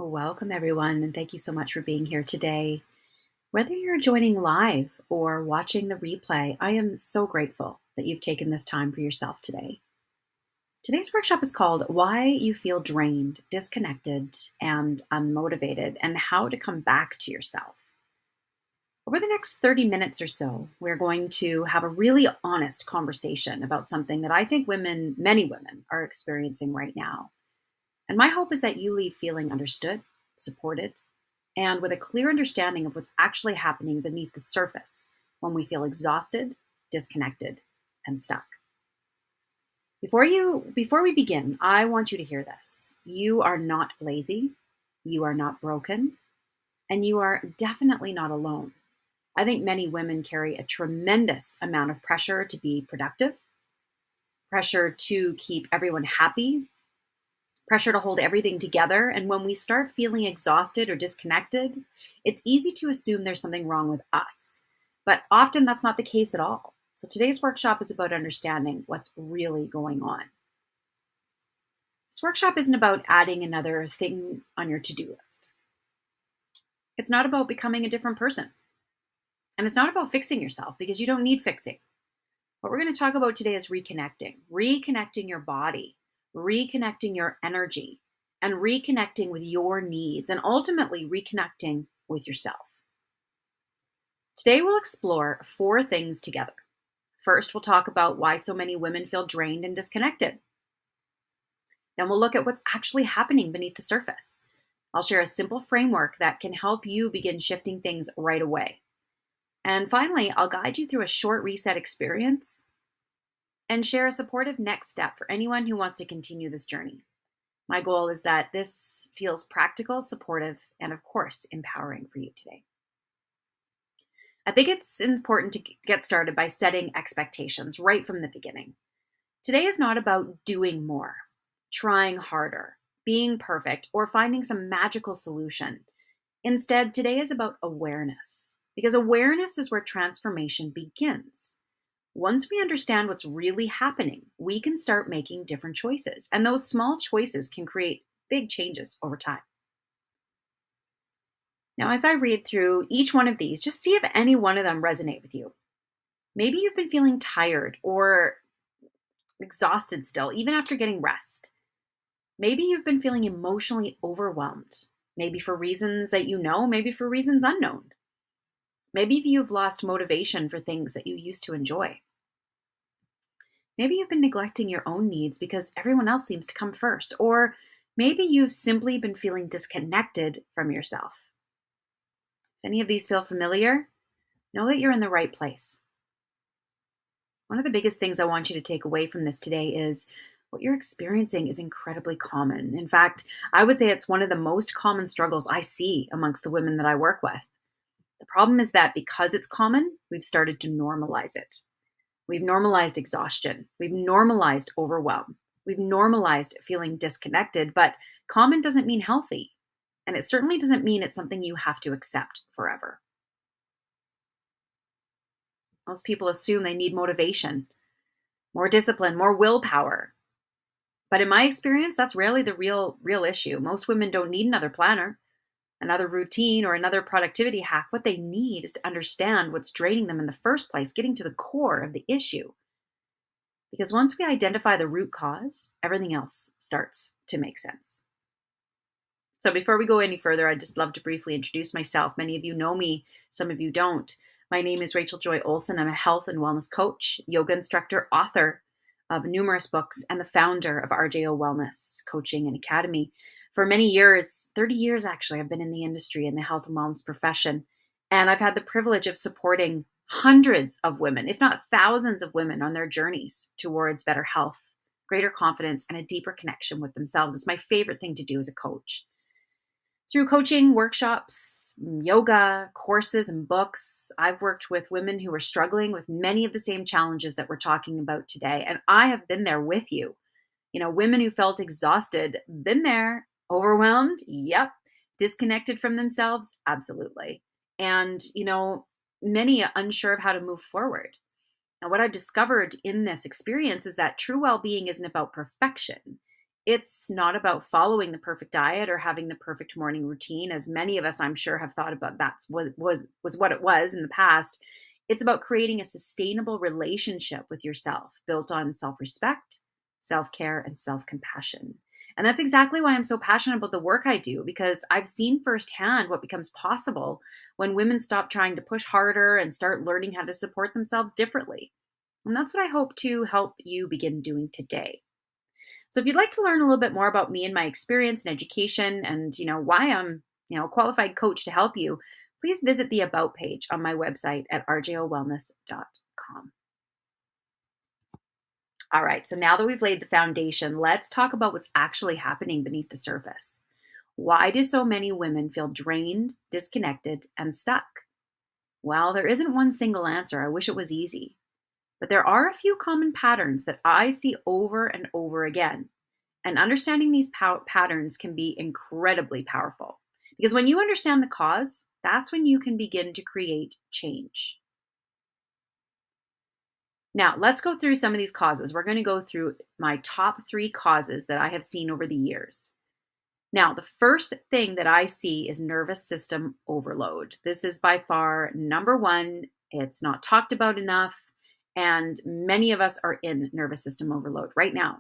Welcome, everyone, and thank you so much for being here today. Whether you're joining live or watching the replay, I am so grateful that you've taken this time for yourself today. Today's workshop is called Why You Feel Drained, Disconnected, and Unmotivated, and How to Come Back to Yourself. Over the next 30 minutes or so, we're going to have a really honest conversation about something that I think many women, are experiencing right now. And my hope is that you leave feeling understood, supported, and with a clear understanding of what's actually happening beneath the surface when we feel exhausted, disconnected, and stuck. Before we begin, I want you to hear this. You are not lazy, you are not broken, and you are definitely not alone. I think many women carry a tremendous amount of pressure to be productive, pressure to keep everyone happy, pressure to hold everything together. And when we start feeling exhausted or disconnected, it's easy to assume there's something wrong with us. But often that's not the case at all. So today's workshop is about understanding what's really going on. This workshop isn't about adding another thing on your to-do list. It's not about becoming a different person. And it's not about fixing yourself because you don't need fixing. What we're going to talk about today is reconnecting your body, reconnecting your energy, and reconnecting with your needs, and ultimately reconnecting with yourself. Today, we'll explore 4 things together. First, we'll talk about why so many women feel drained and disconnected. Then we'll look at what's actually happening beneath the surface. I'll share a simple framework that can help you begin shifting things right away. And finally, I'll guide you through a short reset experience and share a supportive next step for anyone who wants to continue this journey. My goal is that this feels practical, supportive, and of course, empowering for you today. I think it's important to get started by setting expectations right from the beginning. Today is not about doing more, trying harder, being perfect, or finding some magical solution. Instead, today is about awareness, because awareness is where transformation begins. Once we understand what's really happening, we can start making different choices. And those small choices can create big changes over time. Now, as I read through each one of these, just see if any one of them resonate with you. Maybe you've been feeling tired or exhausted still, even after getting rest. Maybe you've been feeling emotionally overwhelmed, maybe for reasons that you know, maybe for reasons unknown. Maybe you've lost motivation for things that you used to enjoy. Maybe you've been neglecting your own needs because everyone else seems to come first. Or maybe you've simply been feeling disconnected from yourself. If any of these feel familiar, know that you're in the right place. One of the biggest things I want you to take away from this today is what you're experiencing is incredibly common. In fact, I would say it's one of the most common struggles I see amongst the women that I work with. The problem is that because it's common, we've started to normalize it. We've normalized exhaustion. We've normalized overwhelm. We've normalized feeling disconnected, but common doesn't mean healthy. And it certainly doesn't mean it's something you have to accept forever. Most people assume they need motivation, more discipline, more willpower. But in my experience, that's rarely the real issue. Most women don't need another planner, another routine, or another productivity hack. What they need is to understand what's draining them in the first place, getting to the core of the issue. Because once we identify the root cause, everything else starts to make sense. So before we go any further, I'd just love to briefly introduce myself. Many of you know me, some of you don't. My name is R.J.O Olson. I'm a health and wellness coach, yoga instructor, author of numerous books, and the founder of R.J.O Wellness Coaching and Academy. For many years, 30 years actually, I've been in the industry, in the health and wellness profession. And I've had the privilege of supporting hundreds of women, if not thousands of women, on their journeys towards better health, greater confidence, and a deeper connection with themselves. It's my favorite thing to do as a coach. Through coaching, workshops, yoga, courses, and books, I've worked with women who are struggling with many of the same challenges that we're talking about today. And I have been there with you. Women who felt exhausted, been there. Overwhelmed, yep. Disconnected from themselves, absolutely. And, many unsure of how to move forward. Now, what I've discovered in this experience is that true well-being isn't about perfection. It's not about following the perfect diet or having the perfect morning routine, as many of us, I'm sure, have thought about was what it was in the past. It's about creating a sustainable relationship with yourself built on self-respect, self-care, and self-compassion. And that's exactly why I'm so passionate about the work I do, because I've seen firsthand what becomes possible when women stop trying to push harder and start learning how to support themselves differently. And that's what I hope to help you begin doing today. So if you'd like to learn a little bit more about me and my experience and education and, why I'm, a qualified coach to help you, please visit the about page on my website at rjowellness.com. All right, so now that we've laid the foundation, let's talk about what's actually happening beneath the surface. Why do so many women feel drained, disconnected, and stuck? Well, there isn't one single answer. I wish it was easy. But there are a few common patterns that I see over and over again. And understanding these patterns can be incredibly powerful. Because when you understand the cause, that's when you can begin to create change. Now, let's go through some of these causes. We're going to go through my top 3 causes that I have seen over the years. Now, the first thing that I see is nervous system overload. This is by far number one. It's not talked about enough. And many of us are in nervous system overload right now.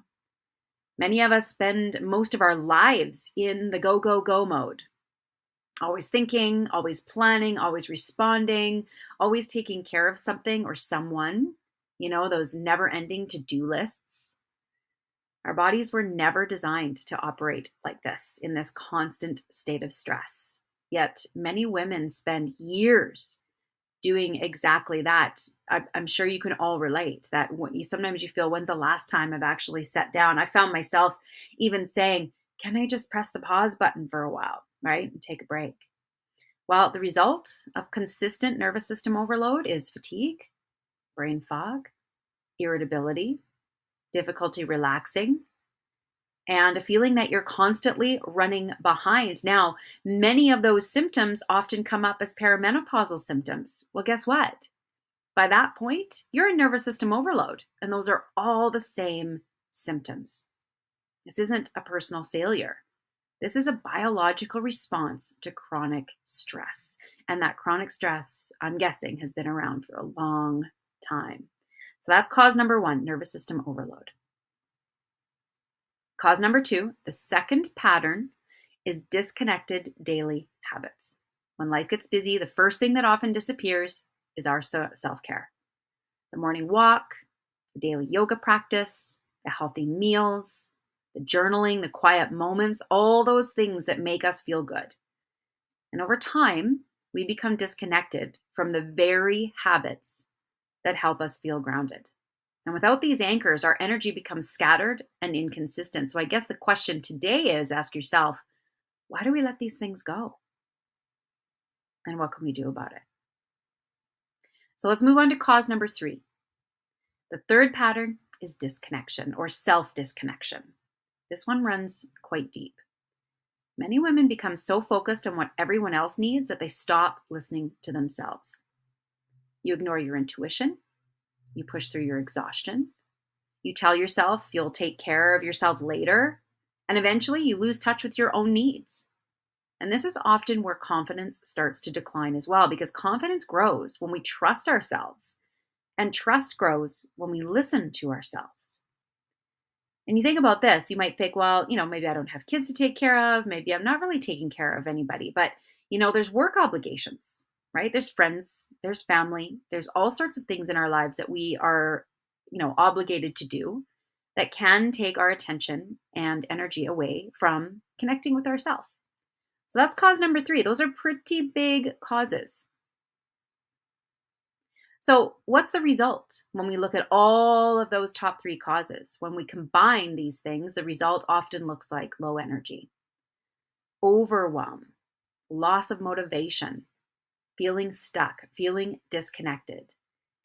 Many of us spend most of our lives in the go, go, go mode. Always thinking, always planning, always responding, always taking care of something or someone. Those never ending to do lists. Our bodies were never designed to operate like this, in this constant state of stress. Yet many women spend years doing exactly that. I'm sure you can all relate that sometimes you feel, when's the last time I've actually sat down? I found myself even saying, can I just press the pause button for a while, right? And take a break. Well, the result of consistent nervous system overload is fatigue, brain fog, irritability, difficulty relaxing, and a feeling that you're constantly running behind. Now, many of those symptoms often come up as perimenopausal symptoms. Well, guess what? By that point, you're in nervous system overload, and those are all the same symptoms. This isn't a personal failure. This is a biological response to chronic stress. And that chronic stress, I'm guessing, has been around for a long time. So that's cause number 1, nervous system overload. Cause number 2, the second pattern, is disconnected daily habits. When life gets busy, the first thing that often disappears is our self-care. The morning walk, the daily yoga practice, the healthy meals, the journaling, the quiet moments, all those things that make us feel good. And over time, we become disconnected from the very habits that help us feel grounded. And without these anchors, our energy becomes scattered and inconsistent. So I guess the question today is, ask yourself, why do we let these things go? And what can we do about it? So let's move on to cause number 3. The third pattern is disconnection or self-disconnection. This one runs quite deep. Many women become so focused on what everyone else needs that they stop listening to themselves. You ignore your intuition. You push through your exhaustion. You tell yourself you'll take care of yourself later. And eventually you lose touch with your own needs. And this is often where confidence starts to decline as well, because confidence grows when we trust ourselves. And trust grows when we listen to ourselves. And you think about this, you might think, well, maybe I don't have kids to take care of. Maybe I'm not really taking care of anybody. But, there's work obligations, right? There's friends, there's family, there's all sorts of things in our lives that we are, obligated to do that can take our attention and energy away from connecting with ourselves. So that's cause number 3. Those are pretty big causes. So what's the result when we look at all of those top 3 causes? When we combine these things, the result often looks like low energy, overwhelm, loss of motivation, feeling stuck, feeling disconnected,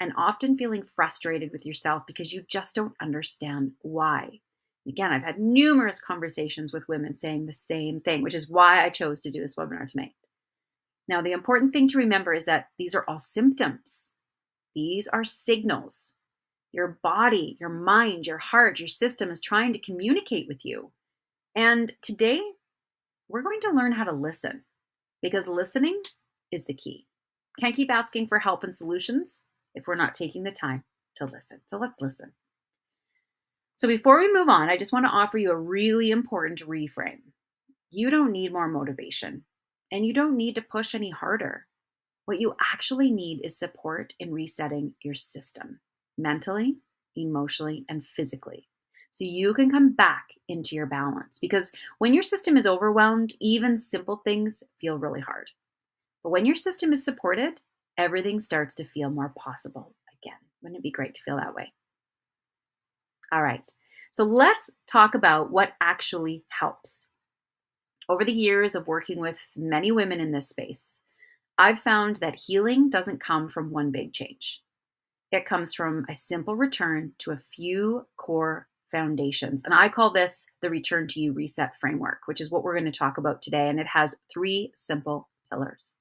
and often feeling frustrated with yourself because you just don't understand why. Again, I've had numerous conversations with women saying the same thing, which is why I chose to do this webinar tonight. Now, the important thing to remember is that these are all symptoms. These are signals. Your body, your mind, your heart, your system is trying to communicate with you. And today, we're going to learn how to listen because listening is the key. Can't keep asking for help and solutions if we're not taking the time to listen. So let's listen. So before we move on, I just want to offer you a really important reframe. You don't need more motivation and you don't need to push any harder. What you actually need is support in resetting your system mentally, emotionally, and physically. So you can come back into your balance because when your system is overwhelmed, even simple things feel really hard. But when your system is supported, everything starts to feel more possible again. Wouldn't it be great to feel that way? All right. So let's talk about what actually helps. Over the years of working with many women in this space, I've found that healing doesn't come from one big change. It comes from a simple return to a few core foundations. And I call this the return to you reset framework, which is what we're going to talk about today. And it has three simple pillars.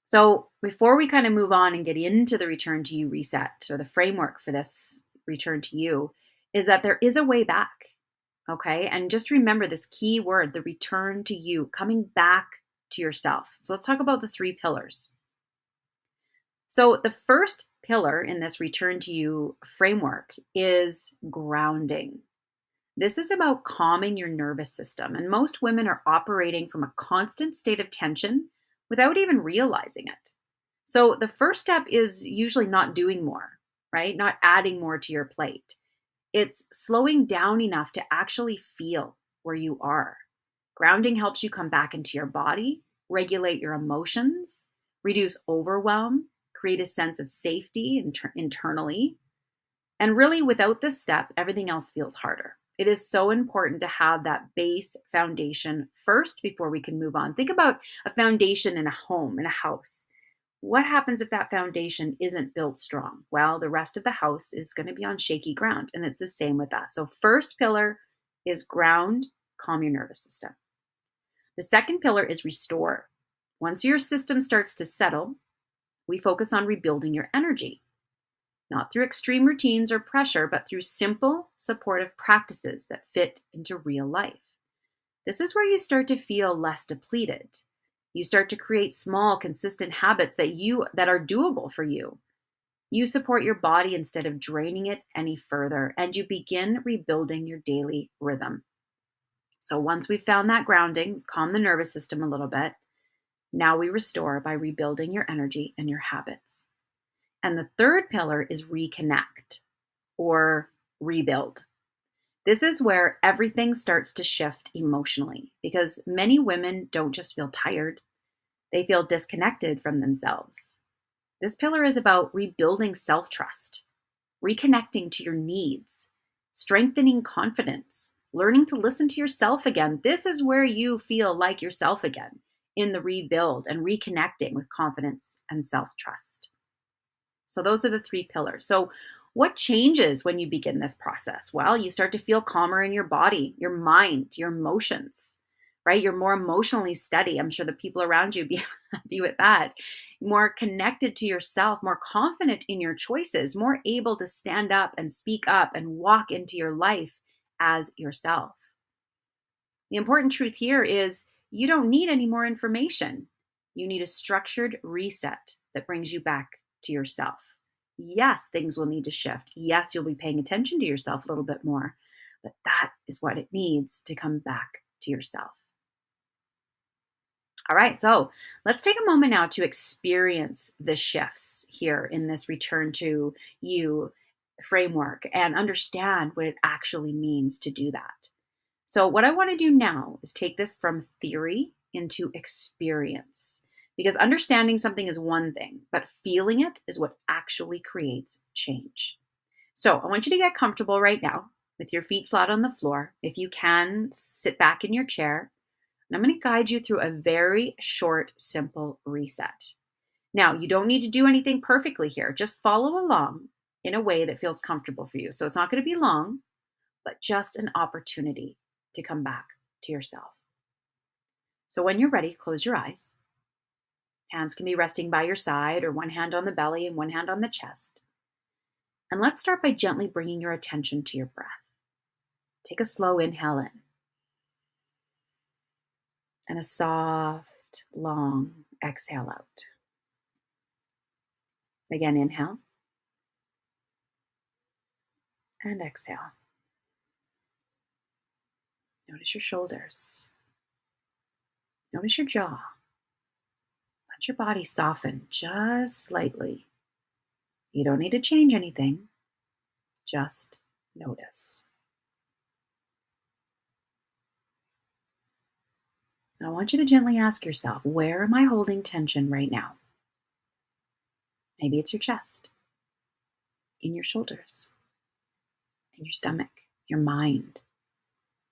So before we kind of move on and get into the return to you reset or the framework for this return to you, is that there is a way back. Okay. And just remember this key word, the return to you, coming back to yourself. So let's talk about the three pillars. So the first pillar in this return to you framework is grounding. This is about calming your nervous system. And most women are operating from a constant state of tension without even realizing it. So the first step is usually not doing more, right? Not adding more to your plate. It's slowing down enough to actually feel where you are. Grounding helps you come back into your body, regulate your emotions, reduce overwhelm, create a sense of safety internally. And really, without this step, everything else feels harder. It is so important to have that base foundation first before we can move on. Think about a foundation in a home, in a house. What happens if that foundation isn't built strong? Well, the rest of the house is going to be on shaky ground. And it's the same with us. So, first pillar is ground, calm your nervous system. The second pillar is restore. Once your system starts to settle, we focus on rebuilding your energy, not through extreme routines or pressure, but through simple, supportive practices that fit into real life. This is where you start to feel less depleted. You start to create small, consistent habits that are doable for you. You support your body instead of draining it any further, and you begin rebuilding your daily rhythm. So once we've found that grounding, calm the nervous system a little bit, now we restore by rebuilding your energy and your habits. And the third pillar is reconnect or rebuild. This is where everything starts to shift emotionally because many women don't just feel tired, they feel disconnected from themselves. This pillar is about rebuilding self trust, reconnecting to your needs, strengthening confidence, learning to listen to yourself again. This is where you feel like yourself again in the rebuild and reconnecting with confidence and self trust. So, those are the three pillars. So, what changes when you begin this process? Well, you start to feel calmer in your body, your mind, your emotions, right? You're more emotionally steady. I'm sure the people around you be happy with that. More connected to yourself, more confident in your choices, more able to stand up and speak up and walk into your life as yourself. The important truth here is you don't need any more information. You need a structured reset that brings you back to yourself. Yes, things will need to shift. Yes, you'll be paying attention to yourself a little bit more, but that is what it needs to come back to yourself. All right, so let's take a moment now to experience the shifts here in this return to you framework and understand what it actually means to do that. So, what I want to do now is take this from theory into experience because understanding something is one thing, but feeling it is what actually creates change. So, I want you to get comfortable right now with your feet flat on the floor. If you can, sit back in your chair, and I'm going to guide you through a very short, simple reset. Now, you don't need to do anything perfectly here, just follow along in a way that feels comfortable for you. So, it's not going to be long, but just an opportunity to come back to yourself. So when you're ready, close your eyes. Hands can be resting by your side or one hand on the belly and one hand on the chest. And let's start by gently bringing your attention to your breath. Take a slow inhale in and a soft, long exhale out. Again, inhale and exhale. Notice your shoulders. Notice your jaw. Let your body soften just slightly. You don't need to change anything. Just notice. Now, I want you to gently ask yourself, where am I holding tension right now? Maybe it's your chest, in your shoulders, in your stomach, your mind.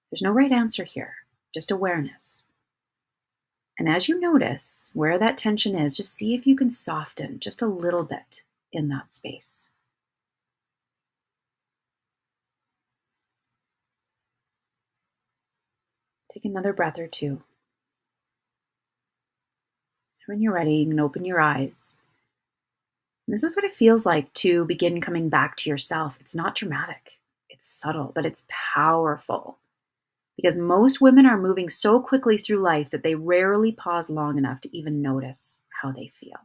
There's no right answer here, just awareness. And as you notice where that tension is, just see if you can soften just a little bit in that space. Take another breath or two. When you're ready, you can open your eyes. And this is what it feels like to begin coming back to yourself. It's not dramatic, it's subtle, but it's powerful. Because most women are moving so quickly through life that they rarely pause long enough to even notice how they feel.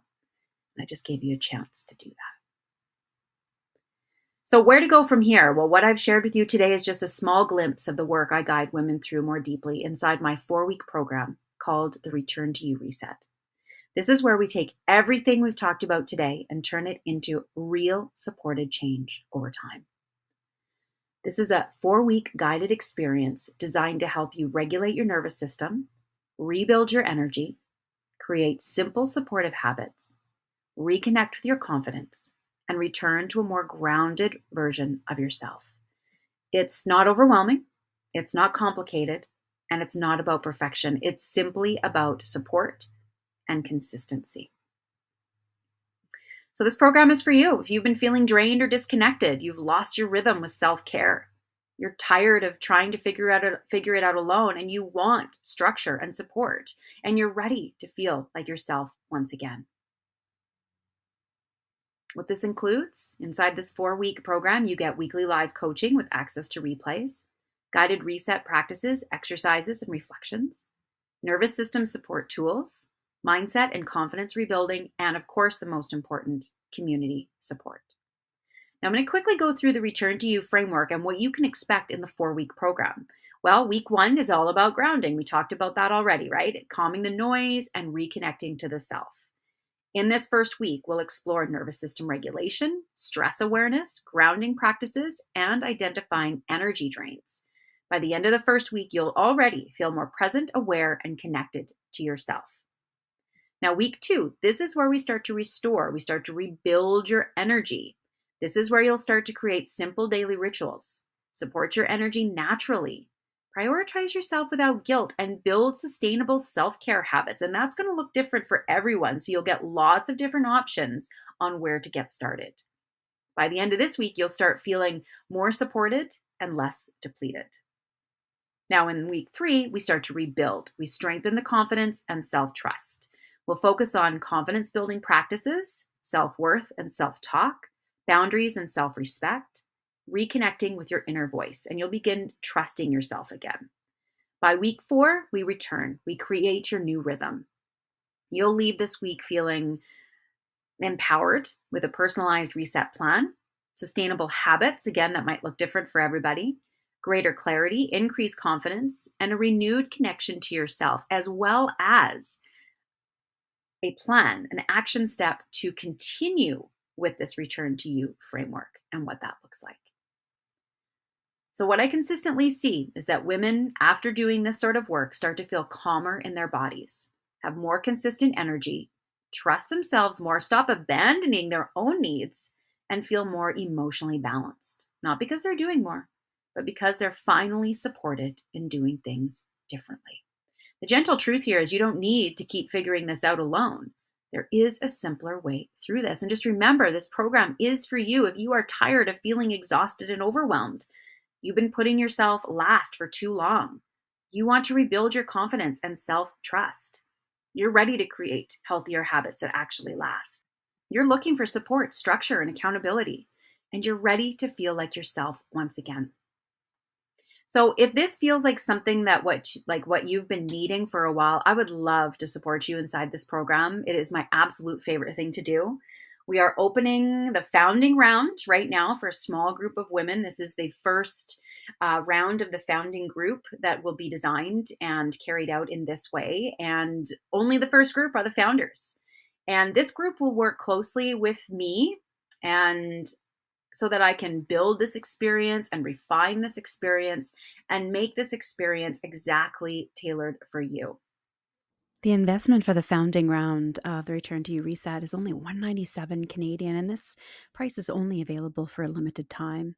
And I just gave you a chance to do that. So, where to go from here? Well, what I've shared with you today is just a small glimpse of the work I guide women through more deeply inside my 4-week program called the Return to You Reset. This is where we take everything we've talked about today and turn it into real supported change over time. This is a 4-week guided experience designed to help you regulate your nervous system, rebuild your energy, create simple supportive habits, reconnect with your confidence, and return to a more grounded version of yourself. It's not overwhelming, it's not complicated, and it's not about perfection. It's simply about support and consistency. So this program is for you. If you've been feeling drained or disconnected, you've lost your rhythm with self-care, you're tired of trying to figure it out alone, and you want structure and support, and you're ready to feel like yourself once again. What this includes, inside this 4-week program, you get weekly live coaching with access to replays, guided reset practices, exercises, and reflections, nervous system support tools, mindset and confidence rebuilding, and of course, the most important, community support. Now, I'm going to quickly go through the Return to You framework and what you can expect in the 4-week program. Well, week 1 is all about grounding. We talked about that already, right? Calming the noise and reconnecting to the self. In this first week, we'll explore nervous system regulation, stress awareness, grounding practices, and identifying energy drains. By the end of the first week, you'll already feel more present, aware, and connected to yourself. Now, week 2, this is where we start to restore. We start to rebuild your energy. This is where you'll start to create simple daily rituals, support your energy naturally, prioritize yourself without guilt, and build sustainable self-care habits. And that's going to look different for everyone. So you'll get lots of different options on where to get started. By the end of this week, you'll start feeling more supported and less depleted. Now, in week 3, we start to rebuild. We strengthen the confidence and self-trust. We'll focus on confidence building practices, self-worth and self-talk, boundaries and self-respect, reconnecting with your inner voice, and you'll begin trusting yourself again. By week 4, we return. We create your new rhythm. You'll leave this week feeling empowered with a personalized reset plan, sustainable habits, again, that might look different for everybody, greater clarity, increased confidence, and a renewed connection to yourself, as well as a plan, an action step to continue with this Return to You framework and what that looks like. So what I consistently see is that women, after doing this sort of work, start to feel calmer in their bodies, have more consistent energy, trust themselves more, stop abandoning their own needs, and feel more emotionally balanced. Not because they're doing more, but because they're finally supported in doing things differently. The gentle truth here is you don't need to keep figuring this out alone. There is a simpler way through this. And just remember, this program is for you if you are tired of feeling exhausted and overwhelmed. You've been putting yourself last for too long. You want to rebuild your confidence and self-trust. You're ready to create healthier habits that actually last. You're looking for support, structure, and accountability, and you're ready to feel like yourself once again. So if this feels like something that what you've been needing for a while, I would love to support you inside this program. It is my absolute favorite thing to do. We are opening the founding round right now for a small group of women. This is the first round of the founding group that will be designed and carried out in this way. And only the first group are the founders. And this group will work closely with me and so that I can build this experience and refine this experience and make this experience exactly tailored for you. The investment for the founding round of the Return to You reset is only 197 Canadian, and this price is only available for a limited time.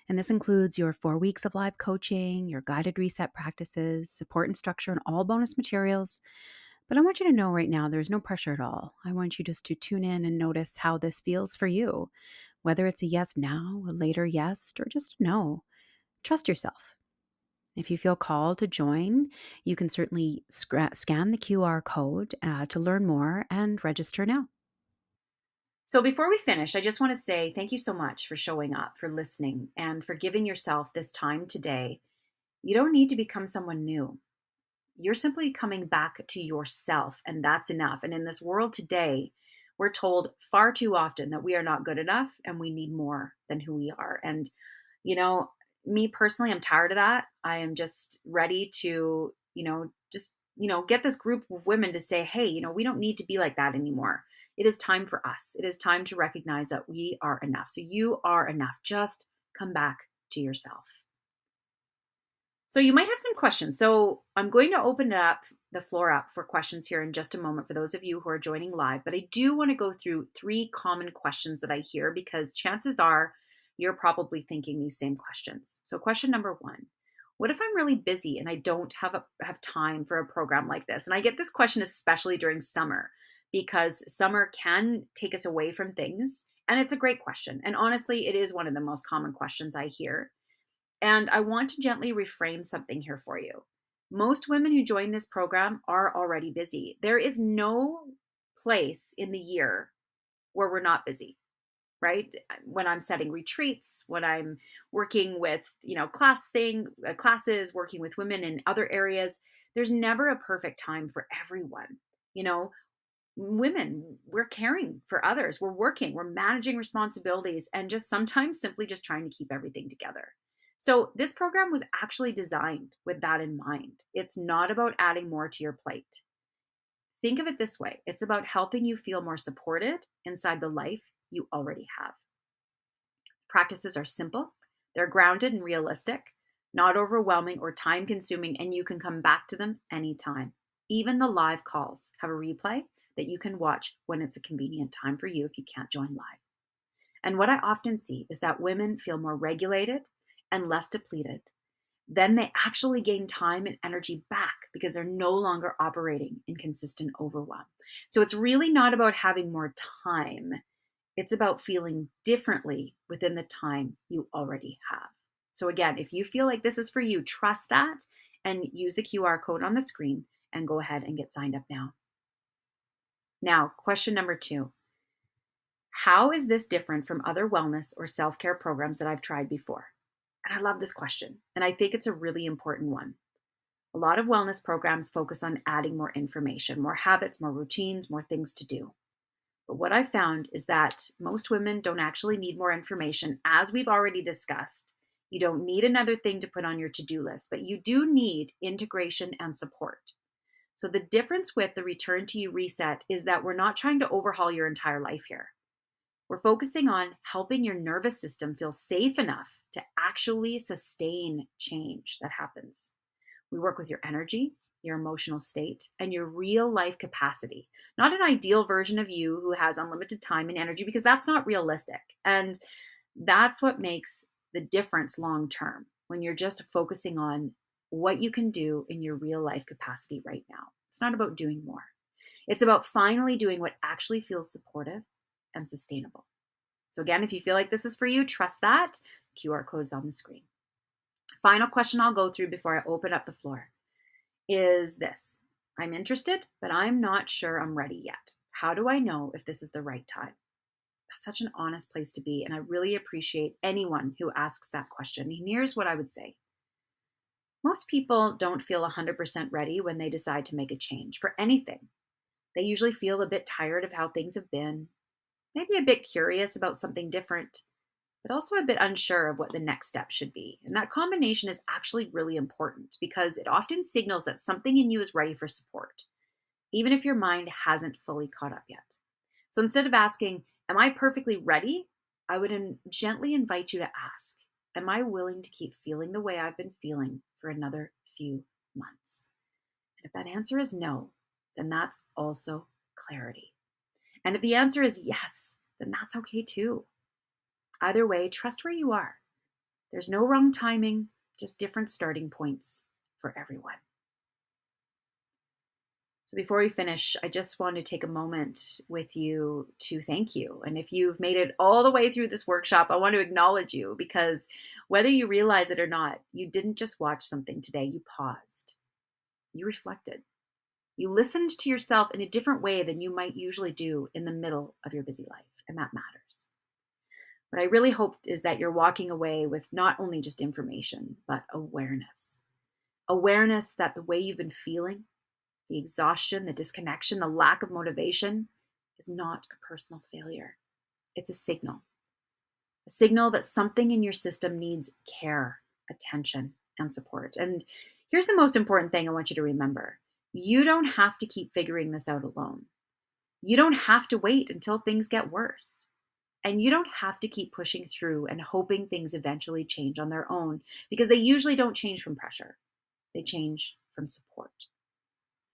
And this includes your 4 weeks of live coaching, your guided reset practices, support and structure, and all bonus materials. But I want you to know right now there's no pressure at all. I want you just to tune in and notice how this feels for you, whether it's a yes now, a later yes, or just a no. Trust yourself. If you feel called to join, you can certainly scan the QR code to learn more and register now. So, before we finish, I just want to say thank you so much for showing up, for listening, and for giving yourself this time today. You don't need to become someone new. You're simply coming back to yourself, and that's enough. And in this world today, we're told far too often that we are not good enough and we need more than who we are. And, you know, me personally, I'm tired of that. I am just ready to, get this group of women to say, hey, we don't need to be like that anymore. It is time for us. It is time to recognize that we are enough. So you are enough. Just come back to yourself. So you might have some questions. So I'm going to open it up, the floor up for questions here in just a moment for those of you who are joining live. But I do want to go through 3 common questions that I hear because chances are you're probably thinking these same questions. So question number 1, what if I'm really busy and I don't have time for a program like this? And I get this question especially during summer because summer can take us away from things. And it's a great question. And honestly, it is one of the most common questions I hear. And I want to gently reframe something here for you. Most women who join this program are already busy. There is no place in the year where we're not busy, right? When I'm setting retreats, when I'm working with, classes, working with women in other areas, there's never a perfect time for everyone. You know, Women, we're caring for others, we're working, we're managing responsibilities, and just sometimes simply just trying to keep everything together. So this program was actually designed with that in mind. It's not about adding more to your plate. Think of it this way, it's about helping you feel more supported inside the life you already have. Practices are simple, they're grounded and realistic, not overwhelming or time consuming, and you can come back to them anytime. Even the live calls have a replay that you can watch when it's a convenient time for you if you can't join live. And what I often see is that women feel more regulated and less depleted. Then they actually gain time and energy back because they're no longer operating in consistent overwhelm. So it's really not about having more time. It's about feeling differently within the time you already have. So, again, if you feel like this is for you, trust that and use the QR code on the screen and go ahead and get signed up now. Now, question number 2, how is this different from other wellness or self care programs that I've tried before? And I love this question, and I think it's a really important one. A lot of wellness programs focus on adding more information, more habits, more routines, more things to do. But what I found is that most women don't actually need more information, as we've already discussed. You don't need another thing to put on your to do list, but you do need integration and support. So, the difference with the Return to You reset is that we're not trying to overhaul your entire life here. We're focusing on helping your nervous system feel safe enough to actually sustain change that happens. We work with your energy, your emotional state, and your real life capacity. Not an ideal version of you who has unlimited time and energy, because that's not realistic. And that's what makes the difference long term when you're just focusing on what you can do in your real life capacity right now. It's not about doing more, it's about finally doing what actually feels supportive and sustainable. So, again, if you feel like this is for you, trust that. QR code is on the screen. Final question I'll go through before I open up the floor is this: I'm interested, but I'm not sure I'm ready yet. How do I know if this is the right time? That's such an honest place to be. And I really appreciate anyone who asks that question. And here's what I would say: Most people don't feel 100% ready when they decide to make a change for anything. They usually feel a bit tired of how things have been, maybe a bit curious about something different, but also a bit unsure of what the next step should be. And that combination is actually really important because it often signals that something in you is ready for support, even if your mind hasn't fully caught up yet. So instead of asking, "Am I perfectly ready?" I would gently invite you to ask, "Am I willing to keep feeling the way I've been feeling for another few months?" And if that answer is no, then that's also clarity. And if the answer is yes, then that's okay too. Either way, trust where you are. There's no wrong timing, just different starting points for everyone. So before we finish, I just want to take a moment with you to thank you. And if you've made it all the way through this workshop, I want to acknowledge you because whether you realize it or not, you didn't just watch something today, you paused, you reflected, you listened to yourself in a different way than you might usually do in the middle of your busy life. And that matters. What I really hope is that you're walking away with not only just information, but awareness. Awareness that the way you've been feeling, the exhaustion, the disconnection, the lack of motivation is not a personal failure. It's a signal that something in your system needs care, attention, and support. And here's the most important thing I want you to remember: you don't have to keep figuring this out alone. You don't have to wait until things get worse. And you don't have to keep pushing through and hoping things eventually change on their own because they usually don't change from pressure. They change from support.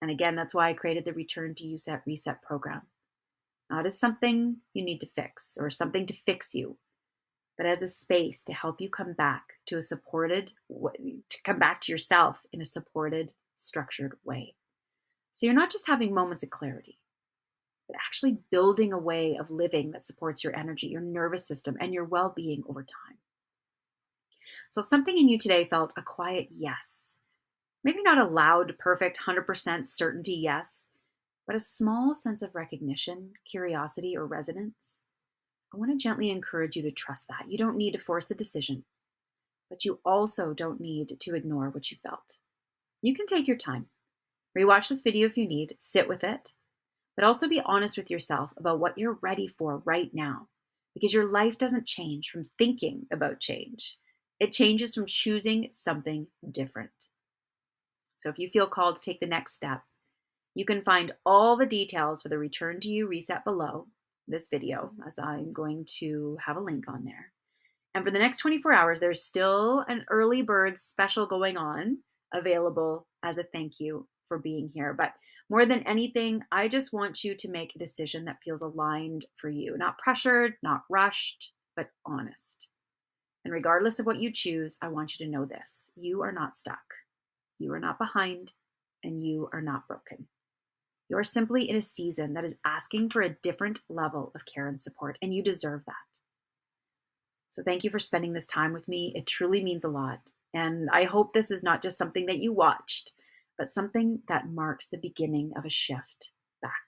And again, that's why I created the Return to Uset Reset program. Not as something you need to fix or something to fix you, but as a space to help you come back to to come back to yourself in a supported, structured way. So you're not just having moments of clarity, but actually building a way of living that supports your energy, your nervous system, and your well being over time. So if something in you today felt a quiet yes, maybe not a loud, perfect, 100% certainty yes, but a small sense of recognition, curiosity, or resonance, I want to gently encourage you to trust that. You don't need to force a decision, but you also don't need to ignore what you felt. You can take your time. Rewatch this video if you need, sit with it, but also be honest with yourself about what you're ready for right now. Because your life doesn't change from thinking about change, it changes from choosing something different. So if you feel called to take the next step, you can find all the details for the Return to You Reset below this video, as I'm going to have a link on there. And for the next 24 hours, there's still an early bird special going on, available as a thank you for being here. But more than anything, I just want you to make a decision that feels aligned for you, not pressured, not rushed, but honest. And regardless of what you choose, I want you to know this: you are not stuck, you are not behind, and you are not broken. You are simply in a season that is asking for a different level of care and support, and you deserve that. So thank you for spending this time with me. It truly means a lot. And I hope this is not just something that you watched, but something that marks the beginning of a shift back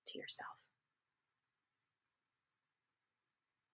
to yourself.